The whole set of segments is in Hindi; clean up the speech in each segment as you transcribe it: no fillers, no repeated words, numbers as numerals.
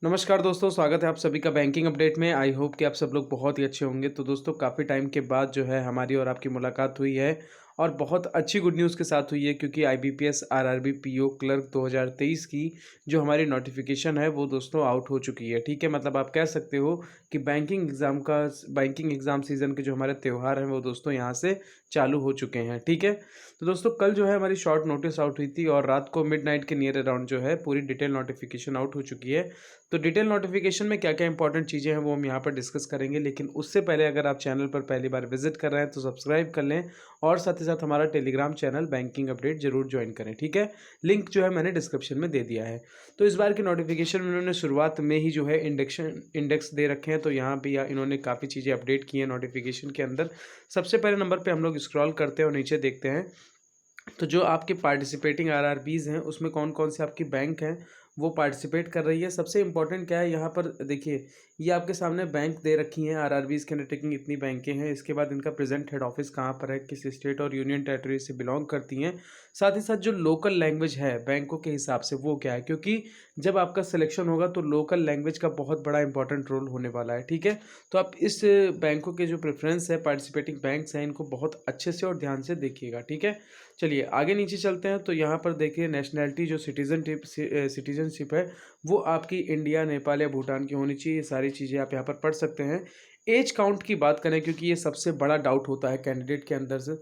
नमस्कार दोस्तों, स्वागत है आप सभी का बैंकिंग अपडेट में। आई होप कि आप सब लोग बहुत ही अच्छे होंगे। तो दोस्तों काफ़ी टाइम के बाद जो है हमारी और आपकी मुलाकात हुई है और बहुत अच्छी गुड न्यूज़ के साथ हुई है, क्योंकि आईबीपीएस आरआरबी पीओ क्लर्क 2023 की जो हमारी नोटिफिकेशन है वो दोस्तों आउट हो चुकी है। ठीक है, मतलब आप कह सकते हो कि बैंकिंग एग्ज़ाम सीज़न के जो हमारे त्यौहार हैं वो दोस्तों यहाँ से चालू हो चुके हैं। ठीक है, तो दोस्तों कल जो है हमारी शॉर्ट नोटिस आउट हुई थी और रात को मिडनाइट के नियर अराउंड जो है पूरी डिटेल नोटिफिकेशन आउट हो चुकी है। तो डिटेल नोटिफिकेशन में क्या क्या इंपॉर्टेंट चीज़ें हैं वो हम यहाँ पर डिस्कस करेंगे, लेकिन उससे पहले अगर आप चैनल पर पहली बार विजिट कर रहे हैं तो सब्सक्राइब कर लें और साथ ही साथ हमारा टेलीग्राम चैनल बैंकिंग अपडेट जरूर ज्वाइन करें। ठीक है, लिंक जो है मैंने डिस्क्रिप्शन में दे दिया है। तो इस बार की नोटिफिकेशन में उन्होंने शुरुआत में ही जो है इंडेक्स दे रखे हैं, तो यहाँ भी इन्होंने काफ़ी चीज़ें अपडेट की हैं नोटिफिकेशन के अंदर। सबसे पहले नंबर पर हम लोग स्क्रॉल करते हैं और नीचे देखते हैं तो जो आपके पार्टिसिपेटिंग आरआरबीज हैं उसमें कौन कौन से आपकी बैंक हैं वो पार्टिसिपेट कर रही है। सबसे इम्पोर्टेंट क्या है यहाँ पर देखिए, ये आपके सामने बैंक दे रखी हैं आरआरबीज के अंडरटेकिंग इतनी बैंकें हैं। इसके बाद इनका प्रेजेंट हेड ऑफिस कहाँ पर है, किस स्टेट और यूनियन टेरिटरी से बिलोंग करती हैं। साथ ही साथ जो लोकल लैंग्वेज है बैंकों के हिसाब से वो क्या है, क्योंकि जब आपका सिलेक्शन होगा तो लोकल लैंग्वेज का बहुत बड़ा इंपॉर्टेंट रोल होने वाला है। ठीक है, तो आप इस बैंकों के जो प्रेफरेंस है पार्टिसिपेटिंग बैंक्स हैं इनको बहुत अच्छे से और ध्यान से देखिएगा। ठीक है, चलिए आगे नीचे चलते हैं। तो यहाँ पर देखिए नेशनैलिटी जो सिटीजनशिप है वो आपकी इंडिया, नेपाल या भूटान की होनी चाहिए। ये सारी चीज़ें आप यहाँ पर पढ़ सकते हैं। एज काउंट की बात करें, क्योंकि ये सबसे बड़ा डाउट होता है कैंडिडेट के अंदर से,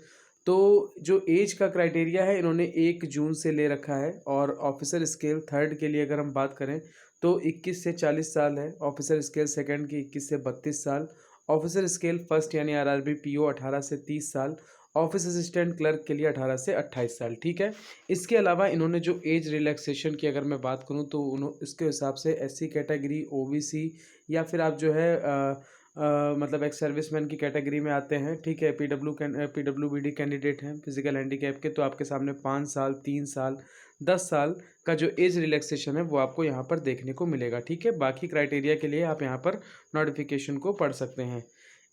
तो जो एज का क्राइटेरिया है इन्होंने 1 जून से ले रखा है। और ऑफिसर स्केल थर्ड के लिए अगर हम बात करें तो 21 से 40 साल है। ऑफिसर स्केल सेकंड की 21 से 32 साल। ऑफिसर स्केल फर्स्ट यानी आरआरबी पीओ 18 से 30 साल। ऑफिस असिस्टेंट क्लर्क के लिए 18 से 28 साल। ठीक है, इसके अलावा इन्होंने जो एज रिलैक्सेशन की अगर मैं बात करूं तो उन्होंने इसके हिसाब से एससी कैटेगरी, ओबीसी या फिर आप जो है मतलब एक सर्विसमैन की कैटेगरी में आते हैं। ठीक है, पीडब्ल्यूबीडी कैंडिडेट हैं फिजिकल हैंडीकैप के, तो आपके सामने 5 साल, 3 साल, 10 साल का जो एज रिलैक्सेशन है वो आपको यहाँ पर देखने को मिलेगा। ठीक है, बाकी क्राइटेरिया के लिए आप यहाँ पर नोटिफिकेशन को पढ़ सकते हैं।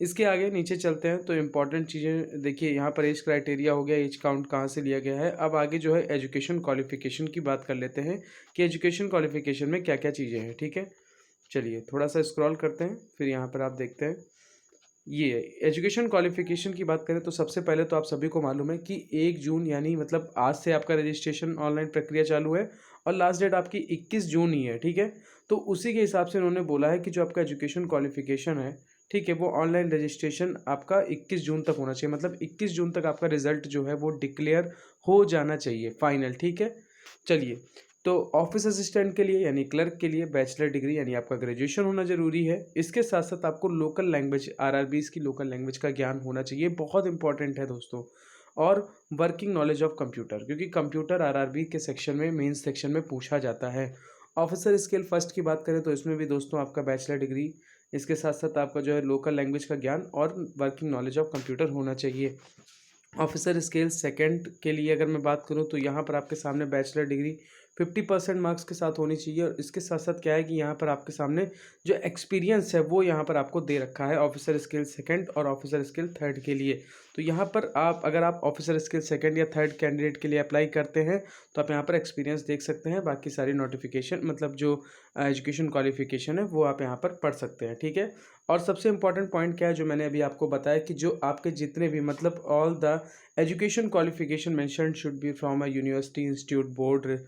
इसके आगे नीचे चलते हैं तो इम्पॉर्टेंट चीज़ें देखिए, यहाँ पर एज क्राइटेरिया हो गया, एज काउंट कहाँ से लिया गया है। अब आगे जो है एजुकेशन क्वालिफिकेशन की बात कर लेते हैं कि एजुकेशन क्वालिफिकेशन में क्या क्या चीज़ें हैं। ठीक है, चलिए थोड़ा सा स्क्रॉल करते हैं, फिर यहाँ पर आप देखते हैं ये एजुकेशन क्वालिफिकेशन की बात करें तो सबसे पहले तो आप सभी को मालूम है कि 1 जून यानी मतलब आज से आपका रजिस्ट्रेशन ऑनलाइन प्रक्रिया चालू है और लास्ट डेट आपकी 21 जून ही है। ठीक है, तो उसी के हिसाब से उन्होंने बोला है कि जो आपका एजुकेशन क्वालिफिकेशन है, ठीक है, वो ऑनलाइन रजिस्ट्रेशन आपका 21 जून तक होना चाहिए। मतलब 21 जून तक आपका रिजल्ट जो है वो डिक्लेयर हो जाना चाहिए फाइनल। ठीक है, चलिए, तो ऑफिस असिस्टेंट के लिए यानी क्लर्क के लिए बैचलर डिग्री यानी आपका ग्रेजुएशन होना जरूरी है। इसके साथ साथ आपको लोकल लैंग्वेज, आरआरबीज की लोकल लैंग्वेज का ज्ञान होना चाहिए, बहुत इंपॉर्टेंट है दोस्तों। और वर्किंग नॉलेज ऑफ कंप्यूटर, क्योंकि कंप्यूटर आरआरबी के सेक्शन में, मेंस सेक्शन में पूछा जाता है। ऑफिसर स्केल फर्स्ट की बात करें तो इसमें भी दोस्तों आपका बैचलर डिग्री, इसके साथ साथ आपका जो है लोकल लैंग्वेज का ज्ञान और वर्किंग नॉलेज ऑफ कंप्यूटर होना चाहिए। ऑफिसर स्केल सेकंड के लिए अगर मैं बात करूं तो यहाँ पर आपके सामने बैचलर डिग्री 50% मार्क्स के साथ होनी चाहिए। और इसके साथ साथ क्या है कि यहाँ पर आपके सामने जो एक्सपीरियंस है वो यहाँ पर आपको दे रखा है ऑफिसर स्केल सेकंड और ऑफिसर स्केल थर्ड के लिए। तो यहाँ पर आप अगर आप ऑफिसर स्केल सेकंड या थर्ड कैंडिडेट के लिए अप्लाई करते हैं तो आप यहाँ पर एक्सपीरियंस देख सकते हैं। बाकी सारी नोटिफिकेशन मतलब जो एजुकेशन क्वालिफिकेशन है वो आप यहाँ पर पढ़ सकते हैं। ठीक है, और सबसे इंपॉर्टेंट पॉइंट क्या है जो मैंने अभी आपको बताया कि जो आपके जितने भी मतलब all the education qualification mentioned should be from a university, institute, board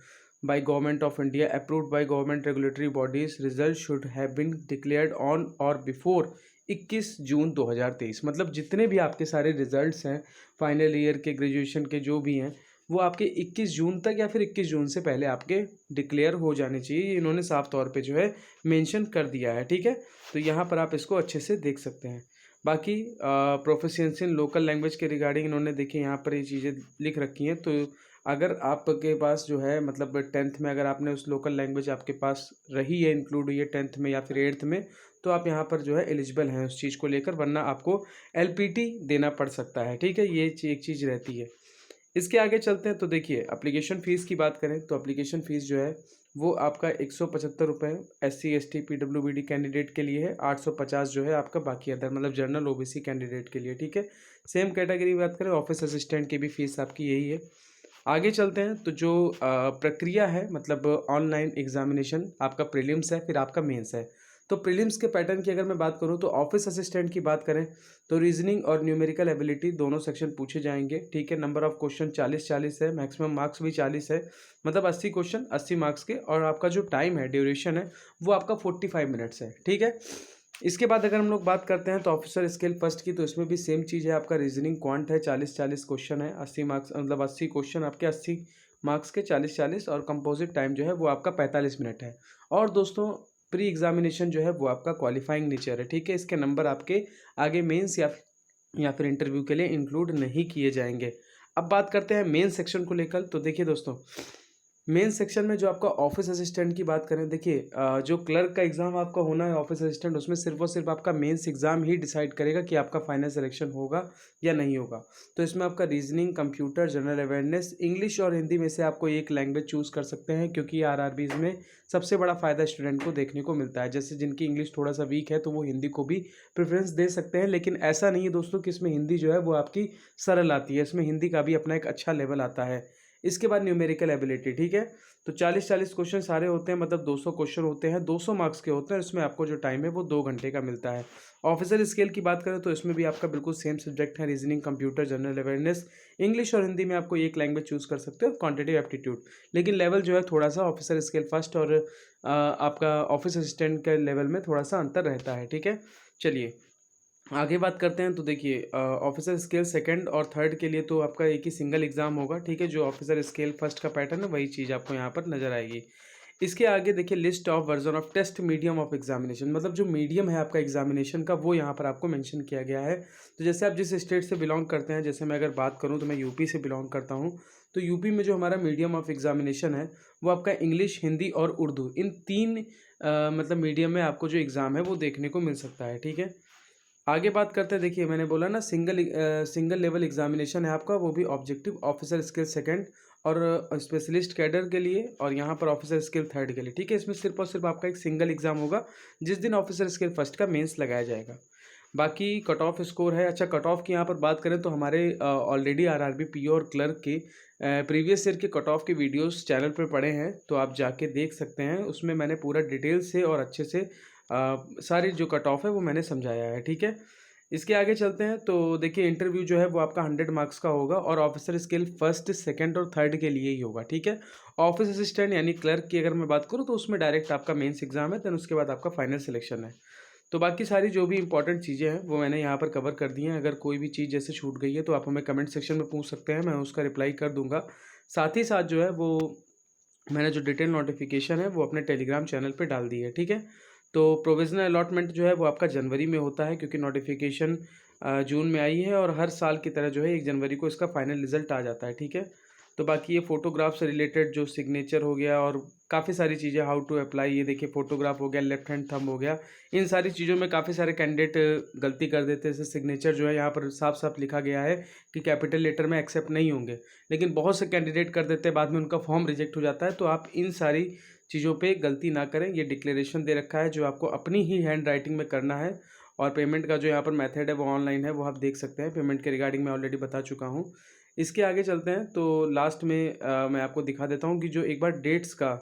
by government of India, approved by government regulatory bodies. Results should have been declared on or before 21 जून 2023। मतलब जितने भी आपके सारे रिजल्ट्स हैं फाइनल ईयर के, ग्रेजुएशन के जो भी हैं, वो आपके 21 जून तक या फिर 21 जून से पहले आपके डिक्लेयर हो जाने चाहिए। ये इन्होंने साफ तौर पे जो है मेंशन कर दिया है। ठीक है, तो यहाँ पर आप इसको अच्छे से देख सकते हैं। बाकी प्रोफिशिएंसी इन लोकल लैंग्वेज के रिगार्डिंग इन्होंने देखिए यहाँ पर ये चीज़ें लिख रखी हैं। तो अगर आपके पास जो है मतलब 10th में अगर आपने उस लोकल लैंग्वेज आपके पास रही है, इंक्लूड हुई है 10th में या फिर 8th में, तो आप यहाँ पर जो है एलिजिबल हैं उस चीज़ को लेकर, वरना आपको एलपीटी देना पड़ सकता है। ठीक है, ये एक चीज़ रहती है। इसके आगे चलते हैं तो देखिए एप्लीकेशन फ़ीस की बात करें तो एप्लीकेशन फ़ीस जो है वो आपका 175 रुपये SC ST PWBD कैंडिडेट के लिए है, 850 जो है आपका बाकी अदर मतलब जनरल OBC कैंडिडेट के लिए। ठीक है, सेम कैटेगरी की बात करें ऑफिस असिस्टेंट की भी फ़ीस आपकी यही है। आगे चलते हैं तो जो प्रक्रिया है मतलब ऑनलाइन एग्जामिनेशन आपका प्रीलिम्स है फिर आपका मेंस है। तो प्रीलिम्स के पैटर्न की अगर मैं बात करूं तो ऑफिस असिस्टेंट की बात करें तो रीजनिंग और न्यूमेरिकल एबिलिटी दोनों सेक्शन पूछे जाएंगे। ठीक है, नंबर ऑफ क्वेश्चन 40-40 है, मैक्सिमम मार्क्स भी 40 है, मतलब 80 क्वेश्चन 80 मार्क्स के, और आपका जो टाइम है ड्यूरेशन है वो आपका 45 मिनट्स है। ठीक है, इसके बाद अगर हम लोग बात करते हैं तो ऑफिसर स्केल फर्स्ट की, तो इसमें भी सेम चीज़ है, आपका रीजनिंग क्वांट है, 40-40 क्वेश्चन है, 80 मार्क्स, मतलब 80 क्वेश्चन आपके 80 मार्क्स के 40-40, और कंपोजिट टाइम जो है वो आपका 45 मिनट है। और दोस्तों प्री एग्जामिनेशन जो है वो आपका क्वालिफाइंग नेचर है। ठीक है, इसके नंबर आपके आगे मेंस या फिर इंटरव्यू के लिए इंक्लूड नहीं किए जाएंगे। अब बात करते हैं मेन सेक्शन को लेकर। तो देखिए दोस्तों, मेन सेक्शन में जो आपका ऑफिस असिस्टेंट की बात करें, देखिए जो क्लर्क का एग्ज़ाम आपका होना है ऑफिस असिस्टेंट, उसमें सिर्फ और सिर्फ आपका मेंस एग्ज़ाम ही डिसाइड करेगा कि आपका फाइनल सिलेक्शन होगा या नहीं होगा। तो इसमें आपका reasoning, computer, general awareness, English और हिंदी में से आपको एक लैंग्वेज चूज़ कर सकते हैं, क्योंकि आरआरबीज में सबसे बड़ा फ़ायदा स्टूडेंट को देखने को मिलता है। जैसे जिनकी इंग्लिश थोड़ा सा वीक है तो वो हिंदी को भी प्रेफरेंस दे सकते हैं, लेकिन ऐसा नहीं है दोस्तों कि इसमें हिंदी जो है वो आपकी सरल आती है, इसमें हिंदी का भी अपना एक अच्छा लेवल आता है। इसके बाद न्यूमेरिकल एबिलिटी। ठीक है, तो 40-40 क्वेश्चन सारे होते हैं, मतलब 200 क्वेश्चन होते हैं, 200 मार्क्स के होते हैं, इसमें आपको जो टाइम है वो 2 घंटे का मिलता है। ऑफिसर स्केल की बात करें तो इसमें भी आपका बिल्कुल सेम सब्जेक्ट है, reasoning, computer, general awareness, English और हिंदी में आपको एक लैंग्वेज चूज़ कर सकते हो, क्वांटिटेटिव एप्टीट्यूड। लेकिन लेवल जो है थोड़ा सा ऑफिसर स्केल फर्स्ट और आपका ऑफिस असिस्टेंट के लेवल में थोड़ा सा अंतर रहता है। ठीक है, चलिए आगे बात करते हैं। तो देखिए ऑफिसर स्केल सेकंड और थर्ड के लिए तो आपका एक ही सिंगल एग्जाम होगा। ठीक है, जो ऑफिसर स्केल फर्स्ट का पैटर्न है वही चीज़ आपको यहाँ पर नजर आएगी। इसके आगे देखिए list of version of test medium of examination, मतलब जो मीडियम है आपका एग्जामिनेशन का वो यहाँ पर आपको मेंशन किया गया है। तो जैसे आप जिस स्टेट से बिलोंग करते हैं, जैसे मैं अगर बात करूँ तो मैं यूपी से बिलोंग करता हूँ, तो यूपी में जो हमारा मीडियम ऑफ एग्जामिनेशन है वो आपका इंग्लिश, हिंदी और उर्दू, इन तीन मतलब मीडियम में आपको जो एग्ज़ाम है वो देखने को मिल सकता है। ठीक है, आगे बात करते हैं। देखिए मैंने बोला ना सिंगल लेवल एग्जामिनेशन है आपका, वो भी ऑब्जेक्टिव ऑफिसर स्किल सेकंड और स्पेशलिस्ट कैडर के लिए, और यहाँ पर ऑफिसर स्किल थर्ड के लिए। ठीक है, इसमें सिर्फ और सिर्फ आपका एक सिंगल एग्जाम होगा जिस दिन ऑफिसर स्किल फर्स्ट का मेंस लगाया जाएगा। बाकी कट ऑफ स्कोर है। अच्छा, कट ऑफ की यहाँ पर बात करें तो हमारे ऑलरेडी आरआरबी पीओ और क्लर्क के प्रीवियस ईयर के कट ऑफ के वीडियोस चैनल पर पड़े हैं, तो आप जाके देख सकते हैं, उसमें मैंने पूरा डिटेल से और अच्छे से सारी जो कट ऑफ है वो मैंने समझाया है। ठीक है, इसके आगे चलते हैं। तो देखिए इंटरव्यू जो है वो आपका 100 मार्क्स का होगा और ऑफिसर स्किल फर्स्ट, सेकंड और थर्ड के लिए ही होगा। ठीक है, ऑफिस असिस्टेंट यानी क्लर्क की अगर मैं बात करूँ तो उसमें डायरेक्ट आपका मेंस एग्जाम है, देन उसके बाद आपका फाइनल सिलेक्शन है। तो बाकी सारी जो भी इंपॉर्टेंट चीज़ें हैं वो मैंने यहाँ पर कवर कर दी हैं। अगर कोई भी चीज़ जैसे छूट गई है तो आप हमें कमेंट सेक्शन में पूछ सकते हैं, मैं उसका रिप्लाई कर दूंगा। साथ ही साथ जो है वो मैंने जो डिटेल नोटिफिकेशन है वो अपने टेलीग्राम चैनल पे डाल दी है। ठीक है, तो प्रोविजनल अलॉटमेंट जो है वो आपका जनवरी में होता है, क्योंकि नोटिफिकेशन जून में आई है, और हर साल की तरह जो है 1 जनवरी को इसका फाइनल रिजल्ट आ जाता है। ठीक है, तो बाकी ये फ़ोटोग्राफ से रिलेटेड जो सिग्नेचर हो गया और काफ़ी सारी चीज़ें, हाउ टू अप्लाई, ये देखिए फ़ोटोग्राफ हो गया, लेफ्ट हैंड थंब हो गया, इन सारी चीज़ों में काफ़ी सारे कैंडिडेट गलती कर देते हैं। जैसे सिग्नेचर जो है यहाँ पर साफ साफ लिखा गया है कि कैपिटल लेटर में एक्सेप्ट नहीं होंगे, लेकिन बहुत से कैंडिडेट कर देते हैं, बाद में उनका फॉर्म रिजेक्ट हो जाता है। तो आप इन सारी चीज़ों पे गलती ना करें। ये डिक्लेरेशन दे रखा है जो आपको अपनी ही हैंड राइटिंग में करना है, और पेमेंट का जो यहाँ पर मेथड है वो ऑनलाइन है, वो आप देख सकते हैं। पेमेंट के रिगार्डिंग मैं ऑलरेडी बता चुका हूँ। इसके आगे चलते हैं। तो लास्ट में मैं आपको दिखा देता हूँ कि जो एक बार डेट्स का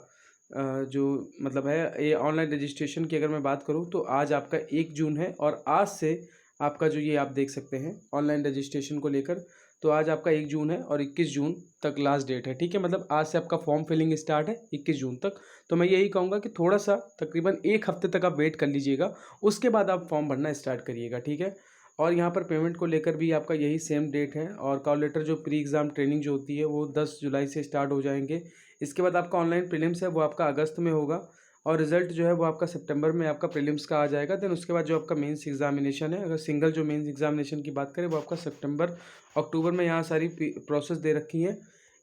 जो मतलब है, ये ऑनलाइन रजिस्ट्रेशन की अगर मैं बात करूँ तो आज आपका 1 जून है, और आज से आपका जो ये आप देख सकते हैं ऑनलाइन रजिस्ट्रेशन को लेकर, तो आज आपका 1 जून है और 21 जून तक लास्ट डेट है। ठीक है, मतलब आज से आपका फॉर्म फिलिंग स्टार्ट है 21 जून तक। तो मैं यही कहूँगा कि थोड़ा सा तकरीबन 1 हफ्ते तक आप वेट कर लीजिएगा, उसके बाद आप फॉर्म भरना स्टार्ट करिएगा। ठीक है, और यहाँ पर पेमेंट को लेकर भी आपका यही सेम डेट है, और कॉल लेटर जो प्री एग्ज़ाम ट्रेनिंग जो होती है वो 10 जुलाई से स्टार्ट हो जाएंगे। इसके बाद आपका ऑनलाइन प्रीलिम्स है वो आपका अगस्त में होगा, और रिजल्ट जो है वो आपका सितंबर में आपका प्रीलिम्स का आ जाएगा। देन उसके बाद जो आपका मेंस एग्जामिनेशन है, अगर सिंगल जो मेंस एग्जामिनेशन की बात करें वो आपका सितंबर अक्टूबर में, यहाँ सारी प्रोसेस दे रखी है।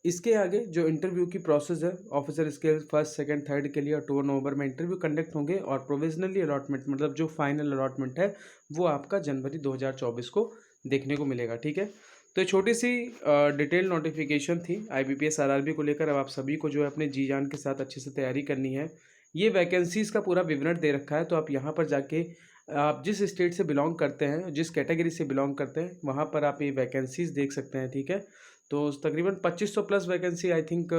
इसके आगे जो इंटरव्यू की प्रोसेस है officer scale first, second, third के लिए अक्टूबर नवंबर में इंटरव्यू कंडक्ट होंगे, और प्रोविजनली अलॉटमेंट मतलब जो फाइनल अलॉटमेंट है वो आपका जनवरी 2024 को देखने को मिलेगा। ठीक है, तो ये छोटी सी डिटेल नोटिफिकेशन थी IBPS RRB को लेकर। अब आप सभी को जो है अपने जी जान के साथ अच्छे से तैयारी करनी है। ये वैकेंसीज़ का पूरा विवरण दे रखा है, तो आप यहाँ पर जाके आप जिस स्टेट से बिलोंग करते हैं, जिस कैटेगरी से बिलोंग करते हैं, वहाँ पर आप ये वैकेंसीज़ देख सकते हैं। ठीक है, तो तकरीबन 2500 plus vacancy I think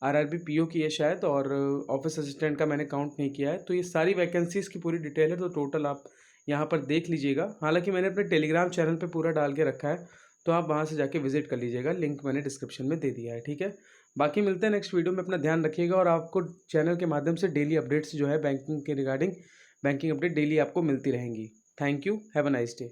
RRB PO की है शायद, और ऑफिस असिस्टेंट का मैंने काउंट नहीं किया है। तो ये सारी वैकेंसीज़ की पूरी डिटेल है, तो टोटल आप यहाँ पर देख लीजिएगा। हालांकि मैंने अपने टेलीग्राम चैनल पे पूरा डाल के रखा है, तो आप वहाँ से जाके विजिट कर लीजिएगा, लिंक मैंने डिस्क्रिप्शन में दे दिया है, ठीक है। बाकी मिलते हैं नेक्स्ट वीडियो में, अपना ध्यान रखिएगा, और आपको चैनल के माध्यम से डेली अपडेट्स जो है बैंकिंग के रिगार्डिंग बैंकिंग अपडेट डेली आपको मिलती रहेंगी। Thank you, have a nice day.